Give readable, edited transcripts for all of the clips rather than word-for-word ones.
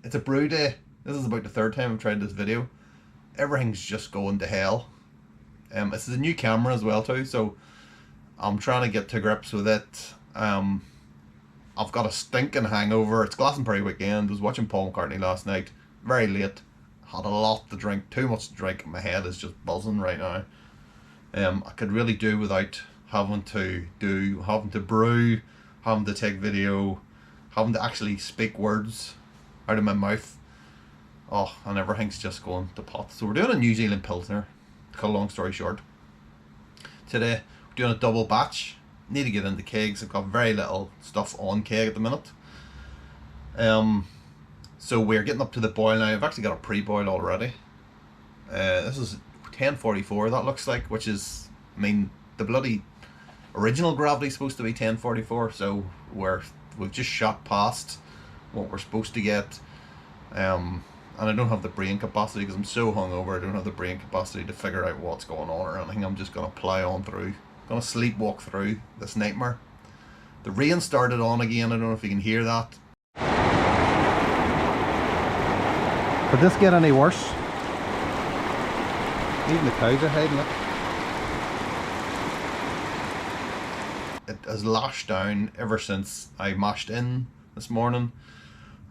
It's a brew day. This is about the third time I've tried this video. Everything's just going to hell. This is a new camera as well too, so I'm trying to get to grips with it. I've got a stinking hangover. It's Glastonbury weekend. I was watching Paul McCartney last night, very late. Had a lot to drink, too much to drink. My head is just buzzing right now. I could really do without having to brew, having to take video, having to actually speak words out of my mouth. Oh, and everything's just going to pot. So we're doing a New Zealand Pilsner, to cut a long story short. Today, we're doing a double batch. Need to get into kegs. I've got very little stuff on keg at the minute. So we're getting up to the boil now. I've actually got a pre-boil already. This is 1044 that looks like, which is, I mean, the bloody original gravity is supposed to be 1044, so we've just shot past what we're supposed to get. And I don't have the brain capacity because I'm so hungover. I don't have the brain capacity to figure out what's going on or anything. I'm just gonna plow on through. Gonna sleepwalk through this nightmare. The rain started on again. I don't know if you can hear that. Could this get any worse? Even the cows are hiding it. It has lashed down ever since I mashed in this morning,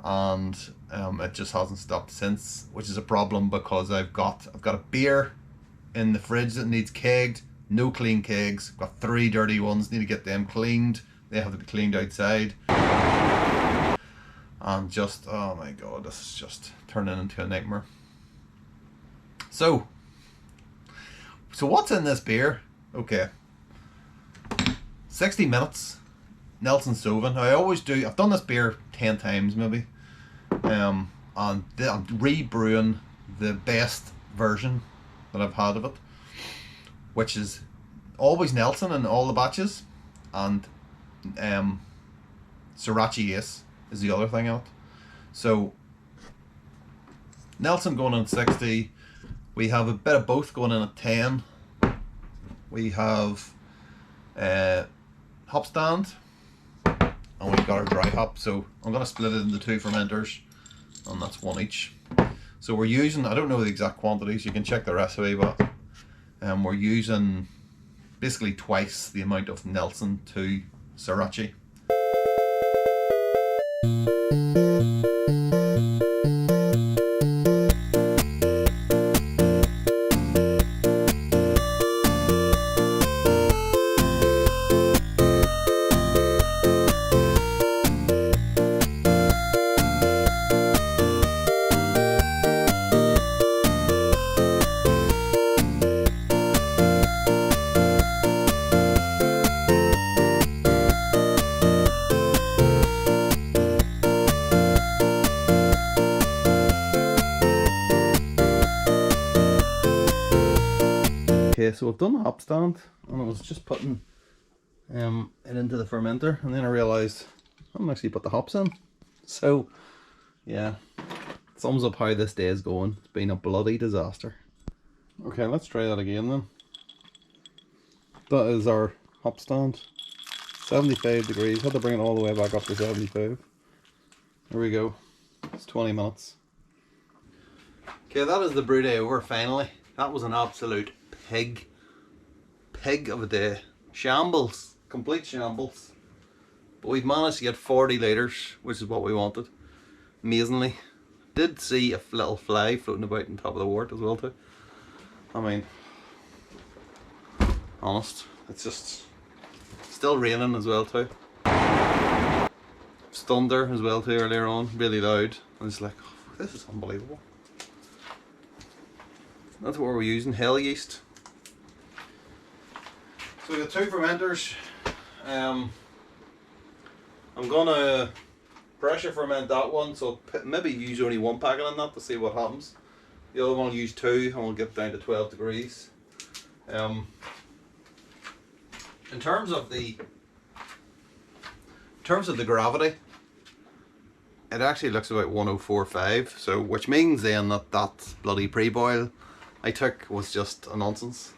and it just hasn't stopped since, which is a problem because I've got a beer in the fridge that needs kegged. No clean kegs. Got 3 dirty ones. Need to get them cleaned. They have to be cleaned outside. And just, oh my god, this is just turning into a nightmare. So what's in this beer? Okay. 60 minutes. Nelson Sauvin. I always do. I've done this beer 10 times maybe. And I'm re-brewing the best version that I've had of it, which is always Nelson in all the batches, and Sorachi Ace is the other thing out. So Nelson going in 60, we have a bit of both going in at 10. We have hop stand, and we've got our dry hop. So I'm going to split it into 2 fermenters, and that's 1 each. So we're using, I don't know the exact quantities, you can check the recipe, but we're using basically twice the amount of Nelson to Sorachi. Okay, so I've done the hop stand, and I was just putting it into the fermenter, and then I realised I haven't actually put the hops in. So yeah, sums up how this day is going. It's been a bloody disaster. Okay, let's try that again then. That is our hop stand. 75 degrees. Had to bring it all the way back up to 75. There we go. It's 20 minutes. Okay, that is the brew day over finally. That was an absolute pig of a day. Shambles. Complete shambles. But we've managed to get 40 litres, which is what we wanted. Amazingly. Did see a little fly floating about on top of the wort as well too. I mean, honest, it's just still raining as well too. It's thunder as well too earlier on, really loud. I was like, oh, this is unbelievable. That's what we're using, hell yeast. So we got 2 fermenters. I'm gonna pressure ferment that one, so maybe use only 1 packet on that to see what happens. The other one will use 2 and we'll get down to 12 degrees. In terms of the gravity, it actually looks about 1045, so which means then that bloody pre-boil I took was just a nonsense.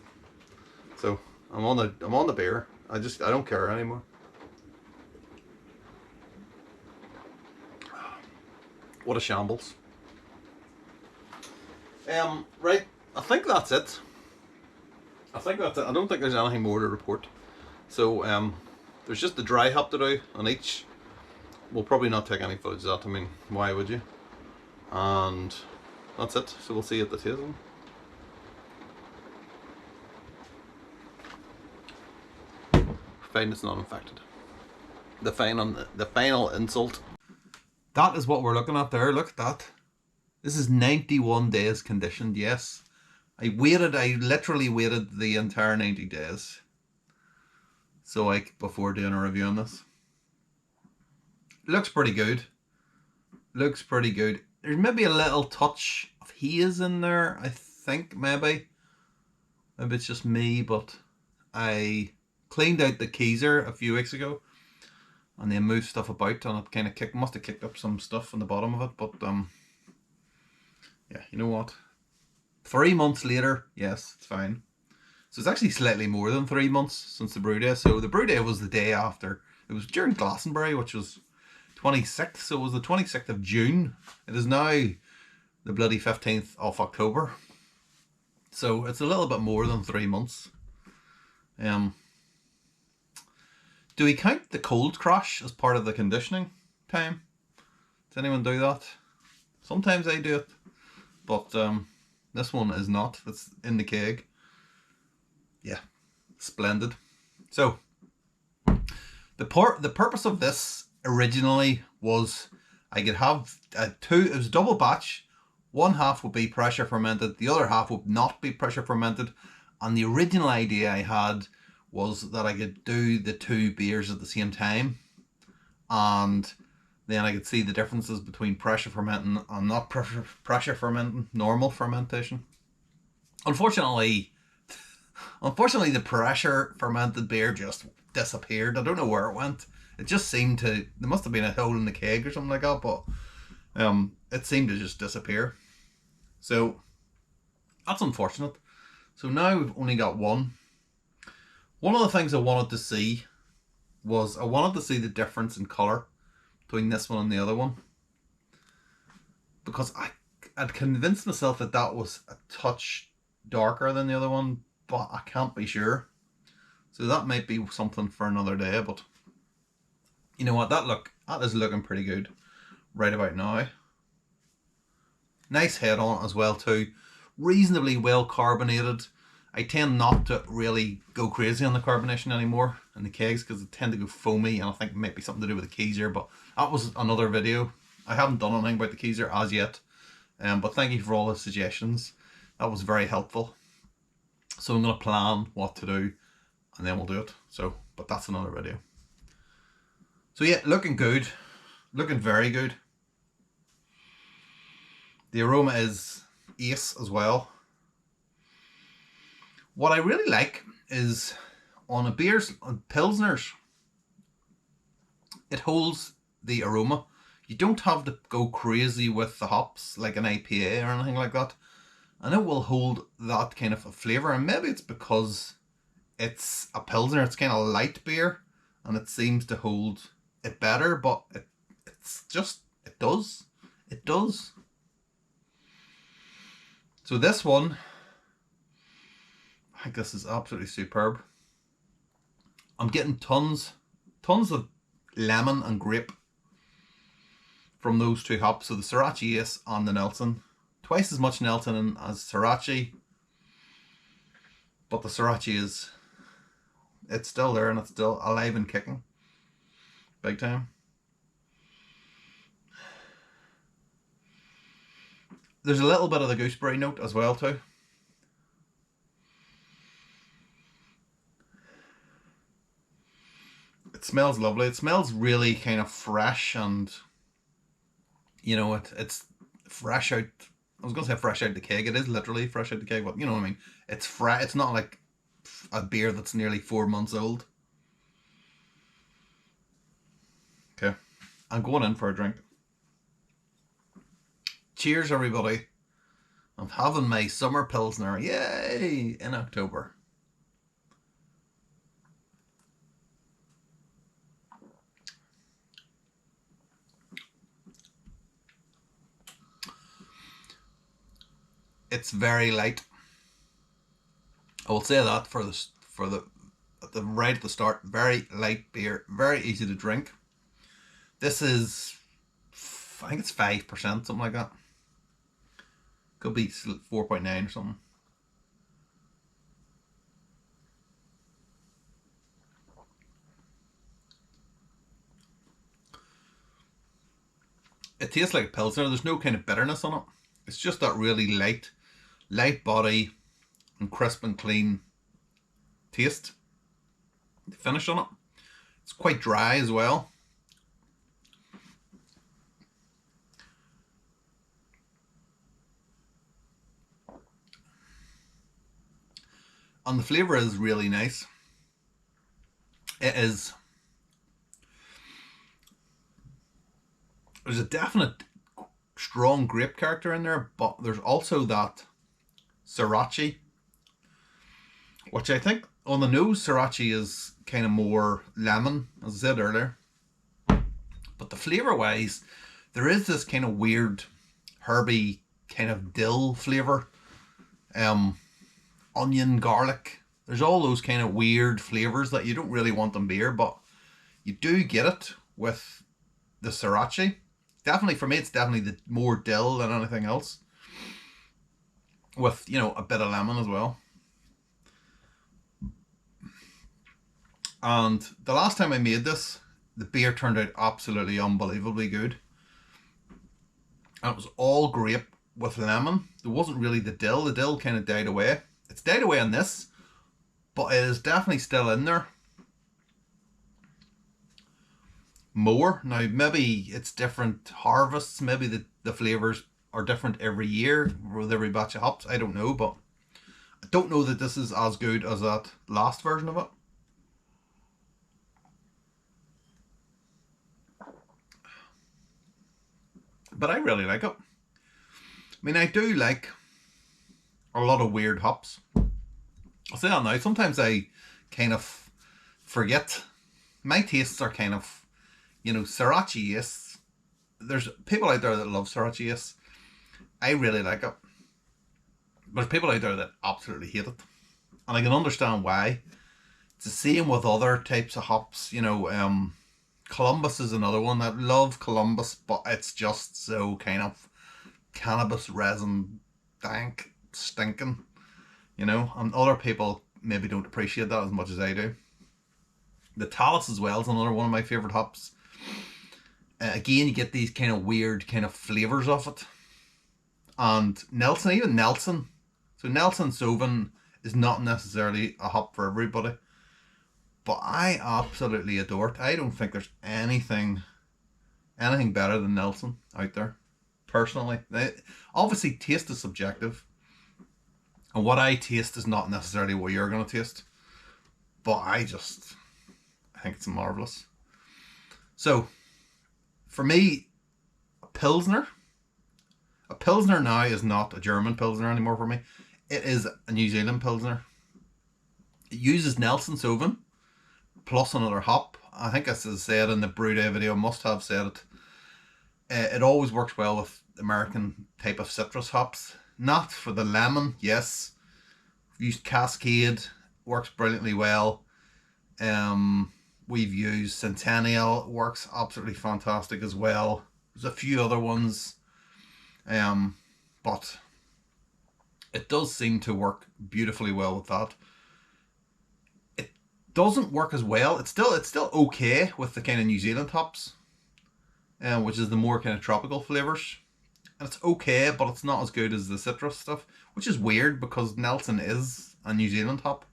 So I'm on the beer. I don't care anymore. What a shambles. Right, I think that's it. I don't think there's anything more to report. So there's just the dry hop to do on each. We'll probably not take any footage of that. I mean, why would you? And that's it. So we'll see you at the tasting. Fine, it's not infected. The final insult. That is what we're looking at there. Look at that. This is 91 days conditioned. Yes, I literally waited the entire 90 days. So like before doing a review on this. Looks pretty good. Looks pretty good. There's maybe a little touch of haze in there, I think, maybe. Maybe it's just me, but I cleaned out the keezer a few weeks ago and then moved stuff about, and it kind of must have kicked up some stuff on the bottom of it, but yeah, you know what? 3 months later, yes, it's fine. So it's actually slightly more than 3 months since the brew day. So the brew day was the day after. It was during Glastonbury, which was 26th, so it was the 26th of June. It is now the bloody 15th of October. So it's a little bit more than 3 months. Do we count the cold crash as part of the conditioning time? Does anyone do that? Sometimes I do it, but this one is not. It's in the keg. Yeah, splendid. So the purpose of this originally was I could have it was a double batch. One half would be pressure fermented, the other half would not be pressure fermented. And the original idea I had was that I could do the 2 beers at the same time, and then I could see the differences between pressure fermenting and not pressure fermenting, normal fermentation. Unfortunately, the pressure fermented beer just disappeared. I don't know where it went. It just seemed to, there must have been a hole in the keg or something like that, but it seemed to just disappear. So that's unfortunate. So now we've only got one. One of the things I wanted to see was I wanted to see the difference in colour between this one and the other one, because I'd convinced myself that that was a touch darker than the other one, but I can't be sure. So that might be something for another day, but you know what, that is looking pretty good right about now. Nice head on it as well too. Reasonably well carbonated. I tend not to really go crazy on the carbonation anymore in the kegs because they tend to go foamy, and I think it might be something to do with the keezer, but that was another video. I haven't done anything about the keezer as yet, but thank you for all the suggestions. That was very helpful. So I'm going to plan what to do and then we'll do it. So, but that's another video. So yeah, looking good. Looking very good. The aroma is ace as well. What I really like is on Pilsners, it holds the aroma. You don't have to go crazy with the hops like an IPA or anything like that. And it will hold that kind of a flavour. And maybe it's because it's a Pilsner, it's kind of light beer, and it seems to hold it better, but it does. So this one, I think this is absolutely superb. I'm getting tons of lemon and grape from those 2 hops. So the Sorachi Ace and the Nelson. Twice as much Nelson as Sorachi. But the Sorachi it's still there and it's still alive and kicking. Big time. There's a little bit of the gooseberry note as well too. It smells lovely. It smells really kind of fresh, and you know, it's fresh out. I was going to say fresh out the keg. It is literally fresh out the keg, but you know what I mean. It's fresh. It's not like a beer that's nearly 4 months old. Okay, I'm going in for a drink. Cheers, everybody. I'm having my summer Pilsner. Yay! In October. It's very light. I will say that for the at the right at the start, very light beer, very easy to drink. This is, I think it's 5%, something like that. Could be 4.9 or something. It tastes like a Pilsner. There's no kind of bitterness on it. It's just that really light body and crisp and clean taste. The finish on it. It's quite dry as well. And the flavour is really nice. It is. There's a definite strong grape character in there, but there's also that Sorachi, which I think on the nose, Sorachi is kind of more lemon, as I said earlier. But the flavour wise, there is this kind of weird herby kind of dill flavour. Onion, garlic. There's all those kind of weird flavours that you don't really want in beer, but you do get it with the Sorachi. Definitely, for me, it's definitely the more dill than anything else. With, you know, a bit of lemon as well. And the last time I made this, the beer turned out absolutely unbelievably good. And it was all grape with lemon. There wasn't really the dill. The dill kind of died away. It's died away on this, but it is definitely still in there. More. Now, maybe it's different harvests. Maybe the flavours are different every year with every batch of hops. I don't know, but I don't know that this is as good as that last version of it. But I really like it. I mean, I do like a lot of weird hops. I'll say that now. Sometimes I kind of forget. My tastes are kind of, you know, Sorachi, yes. There's people out there that love Sorachi, yes. I really like it. But there's people out there that absolutely hate it. And I can understand why. It's the same with other types of hops. You know, Columbus is another one. I love Columbus, but it's just so kind of cannabis resin dank, stinking. You know, and other people maybe don't appreciate that as much as I do. The Talus as well is another one of my favourite hops. Again, you get these kind of weird kind of flavours of it. And Nelson, even Nelson. So Nelson Sauvin is not necessarily a hop for everybody. But I absolutely adore it. I don't think there's anything better than Nelson out there. Personally. Obviously, taste is subjective. And what I taste is not necessarily what you're going to taste. But I think it's marvellous. So, for me, a Pilsner now is not a German Pilsner anymore for me. It is a New Zealand Pilsner. It uses Nelson Sauvin plus another hop. I think, as I said in the Brew Day video, must have said it. It always works well with American type of citrus hops. Not for the lemon, yes. We've used Cascade, works brilliantly well. We've used Centennial, works absolutely fantastic as well. There's a few other ones, but it does seem to work beautifully well with that. It doesn't work as well. It's still okay with the kind of New Zealand hops, which is the more kind of tropical flavours. And it's okay, but it's not as good as the citrus stuff, which is weird because Nelson is a New Zealand hop.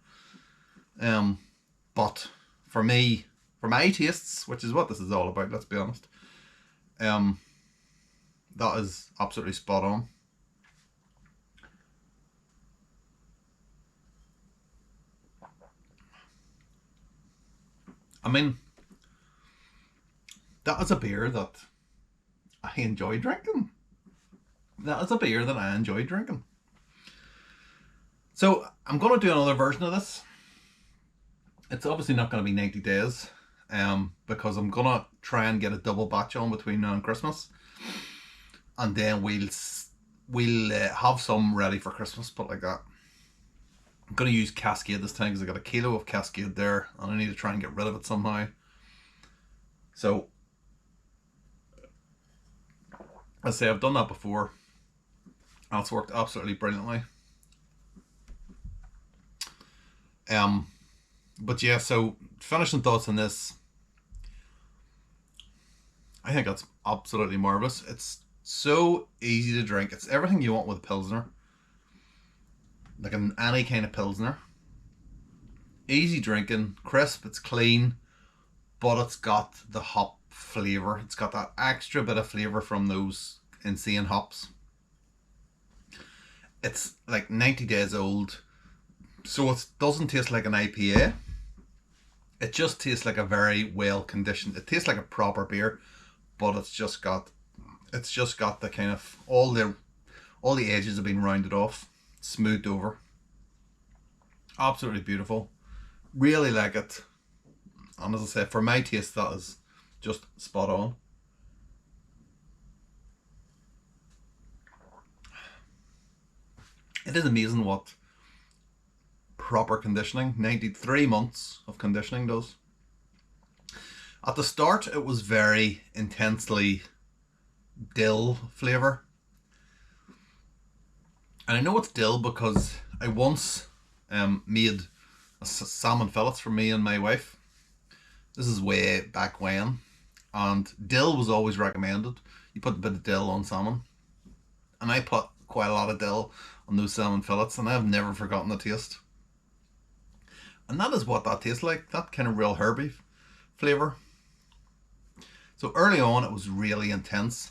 But for me, for my tastes, which is what this is all about, let's be honest, that is absolutely spot on. I mean, that is a beer that I enjoy drinking. That is a beer that I enjoy drinking. So I'm going to do another version of this. It's obviously not going to be 90 days, because I'm going to try and get a double batch on between now and Christmas. And then we'll we'll have some ready for Christmas, but like that. I'm going to use Cascade this time because I got a kilo of Cascade there and I need to try and get rid of it somehow. So, as I say, I've done that before. That's worked absolutely brilliantly. But yeah, so finishing thoughts on this. I think that's absolutely marvelous. It's so easy to drink. It's everything you want with a Pilsner. Like any kind of Pilsner. Easy drinking, crisp, it's clean, but it's got the hop flavour. It's got that extra bit of flavour from those insane hops. It's like 90 days old, so it doesn't taste like an IPA. It just tastes like a very well conditioned, it tastes like a proper beer, but it's just got the kind of, all the edges have been rounded off, smoothed over. Absolutely beautiful. Really like it. And as I say, for my taste, that is just spot on. It is amazing what proper conditioning, 93 months of conditioning does. At the start, it was very intensely dill flavour. And I know it's dill because I once made salmon fillets for me and my wife. This is way back when. And dill was always recommended. You put a bit of dill on salmon. And I put quite a lot of dill on those salmon fillets, and I've never forgotten the taste. And that is what that tastes like, that kind of real herby flavour. So early on it was really intense.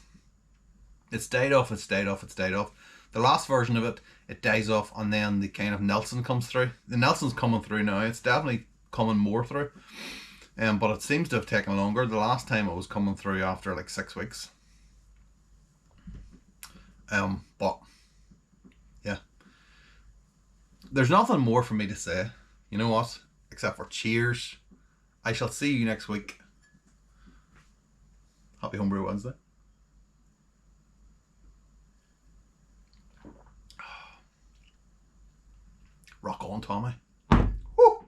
It's died off, it's died off, it's died off. The last version of it, it dies off, and then the kind of Nelson comes through. The Nelson's coming through now, it's definitely coming more through. But it seems to have taken longer. The last time it was coming through after like 6 weeks. But yeah, there's nothing more for me to say, you know what, except for cheers. I shall see you next week. Happy Homebrew Wednesday. Rock on, Tommy. Woo!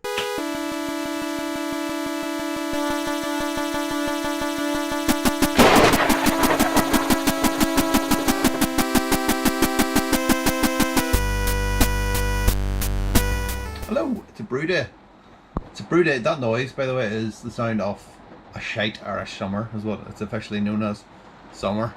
Hello, it's a brew day. It's a brew day. That noise, by the way, is the sound of a shite Irish summer, is what it's officially known as. Summer.